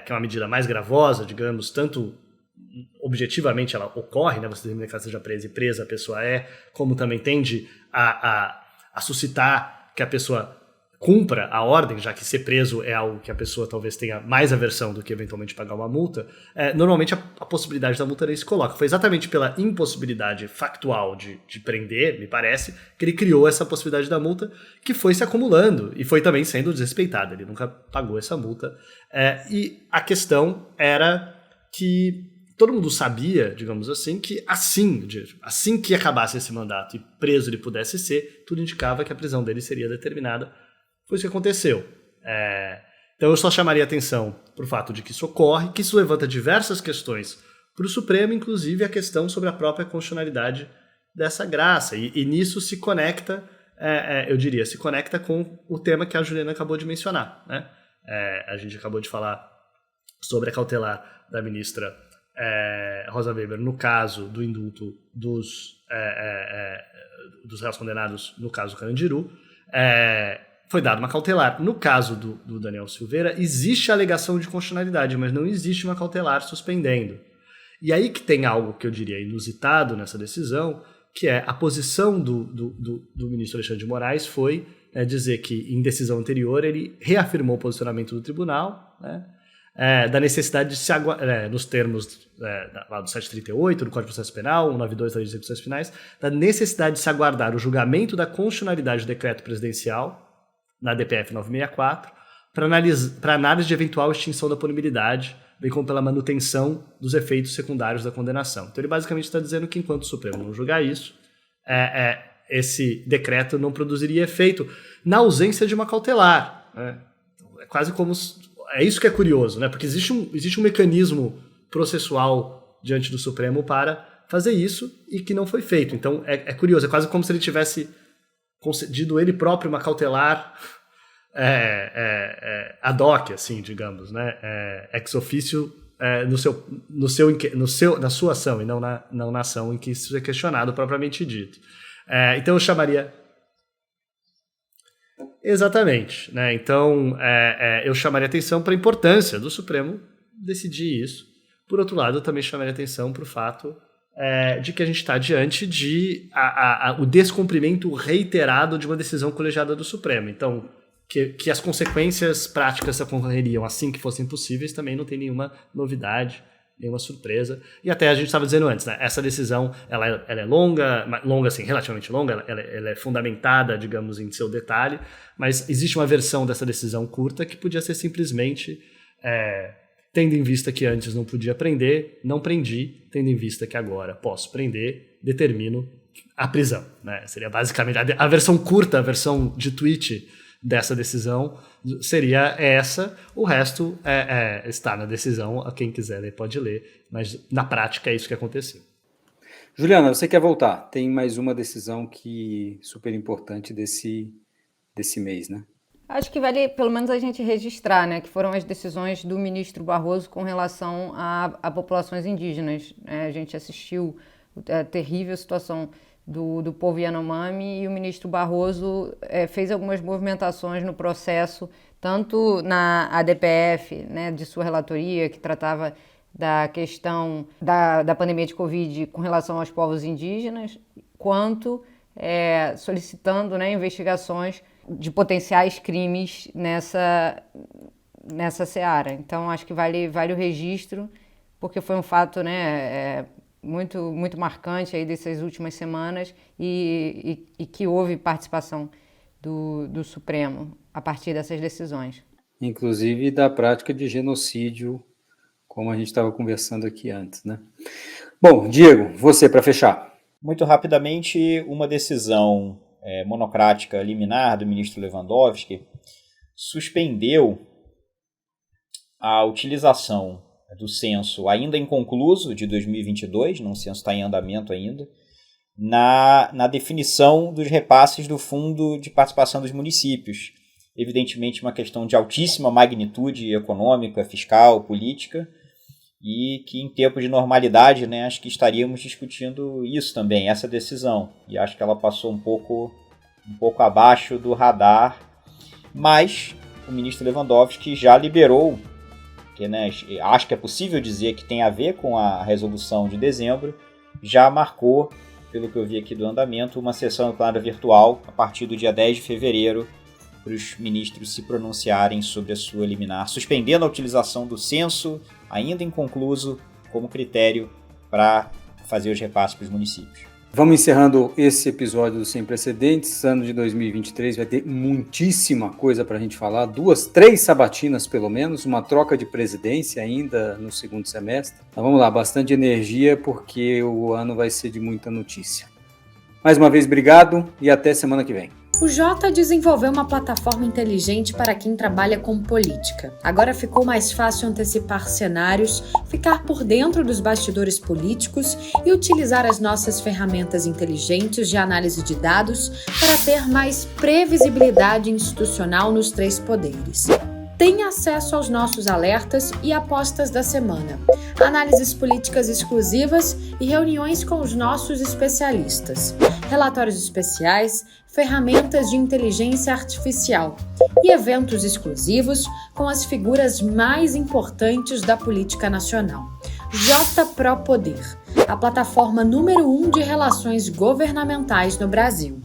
Speaker 6: que é uma medida mais gravosa, digamos, tanto objetivamente ela ocorre, né, você determina que ela seja presa e presa a pessoa como também tende a suscitar que a pessoa cumpra a ordem, já que ser preso é algo que a pessoa talvez tenha mais aversão do que eventualmente pagar uma multa, normalmente a possibilidade da multa nem se coloca. Foi exatamente pela impossibilidade factual de prender, me parece, que ele criou essa possibilidade da multa, que foi se acumulando e foi também sendo desrespeitada. Ele nunca pagou essa multa. E a questão era que todo mundo sabia, digamos assim, que assim que acabasse esse mandato e preso ele pudesse ser, tudo indicava que a prisão dele seria determinada. Foi isso que aconteceu. Então eu só chamaria atenção para o fato de que isso ocorre, que isso levanta diversas questões para o Supremo, inclusive a questão sobre a própria constitucionalidade dessa graça. E nisso se conecta, eu diria, se conecta com o tema que a Juliana acabou de mencionar, né? A gente acabou de falar sobre a cautelar da ministra Rosa Weber no caso do indulto dos réus condenados no caso Carandiru. Foi dada uma cautelar. No caso do Daniel Silveira, existe a alegação de constitucionalidade, mas não existe uma cautelar suspendendo. E aí que tem algo que eu diria inusitado nessa decisão, que é a posição do ministro Alexandre de Moraes foi dizer que, em decisão anterior, ele reafirmou o posicionamento do tribunal, né, da necessidade de se aguardar, nos termos lá do 738, do Código de Processo Penal, 192 da Lei de Execuções Penais, da necessidade de se aguardar o julgamento da constitucionalidade do decreto presidencial, na DPF 964, para análise de eventual extinção da punibilidade, bem como pela manutenção dos efeitos secundários da condenação. Então ele basicamente está dizendo que enquanto o Supremo não julgar isso, esse decreto não produziria efeito na ausência de uma cautelar, né? É quase como... É isso que é curioso, né? Porque existe um mecanismo processual diante do Supremo para fazer isso e que não foi feito. Então é curioso, é quase como se ele tivesse concedido ele próprio uma cautelar ad hoc, assim, digamos, né? Ex officio na sua ação e não na ação em que isso é questionado propriamente dito. Então eu chamaria... Exatamente, né? Então eu chamaria atenção para a importância do Supremo decidir isso. Por outro lado, eu também chamaria atenção para o fato de que a gente está diante de o descumprimento reiterado de uma decisão colegiada do Supremo. Então, que as consequências práticas ocorreriam assim que fossem possíveis também não tem nenhuma novidade, nenhuma surpresa. E até a gente estava dizendo antes, né, essa decisão ela é longa assim, relativamente longa, ela é fundamentada, digamos, em seu detalhe, mas existe uma versão dessa decisão curta que podia ser simplesmente tendo em vista que antes não podia prender, não prendi, tendo em vista que agora posso prender, determino a prisão. Né? Seria basicamente a versão curta, a versão de tweet dessa decisão seria essa, o resto está na decisão, quem quiser ler pode ler, mas na prática é isso que aconteceu.
Speaker 1: Juliana, você quer voltar? Tem mais uma decisão super importante desse mês, né?
Speaker 5: Acho que vale pelo menos a gente registrar, né, que foram as decisões do ministro Barroso com relação a populações indígenas. A gente assistiu a terrível situação do povo Yanomami e o ministro Barroso fez algumas movimentações no processo, tanto na ADPF, né, de sua relatoria, que tratava da questão da pandemia de Covid com relação aos povos indígenas, quanto solicitando, né, investigações de potenciais crimes nessa seara. Então, acho que vale o registro, porque foi um fato, né, muito, muito marcante aí dessas últimas semanas e que houve participação do Supremo a partir dessas decisões.
Speaker 1: Inclusive da prática de genocídio, como a gente estava conversando aqui antes, né? Bom, Diego, você para fechar.
Speaker 4: Muito rapidamente, uma decisão monocrática liminar do ministro Lewandowski suspendeu a utilização do censo ainda inconcluso de 2022, não, o censo está em andamento ainda, na definição dos repasses do Fundo de Participação dos Municípios. Evidentemente uma questão de altíssima magnitude econômica, fiscal, política, e que em tempos de normalidade, né, acho que estaríamos discutindo isso também, essa decisão. E acho que ela passou um pouco abaixo do radar, mas o ministro Lewandowski já liberou, que, né, acho que é possível dizer que tem a ver com a resolução de dezembro, já marcou, pelo que eu vi aqui do andamento, uma sessão em plenário virtual a partir do dia 10 de fevereiro para os ministros se pronunciarem sobre a sua liminar, suspendendo a utilização do censo, ainda inconcluso, como critério para fazer os repasses para os municípios.
Speaker 1: Vamos encerrando esse episódio do Sem Precedentes. Ano de 2023 vai ter muitíssima coisa para a gente falar, 3 sabatinas pelo menos, uma troca de presidência ainda no segundo semestre. Então vamos lá, bastante energia porque o ano vai ser de muita notícia. Mais uma vez, obrigado e até semana que vem.
Speaker 7: O Jota desenvolveu uma plataforma inteligente para quem trabalha com política. Agora ficou mais fácil antecipar cenários, ficar por dentro dos bastidores políticos e utilizar as nossas ferramentas inteligentes de análise de dados para ter mais previsibilidade institucional nos 3 poderes. Tenha acesso aos nossos alertas e apostas da semana, análises políticas exclusivas e reuniões com os nossos especialistas, relatórios especiais, ferramentas de inteligência artificial e eventos exclusivos com as figuras mais importantes da política nacional. JProPoder, a plataforma número 1 de relações governamentais no Brasil.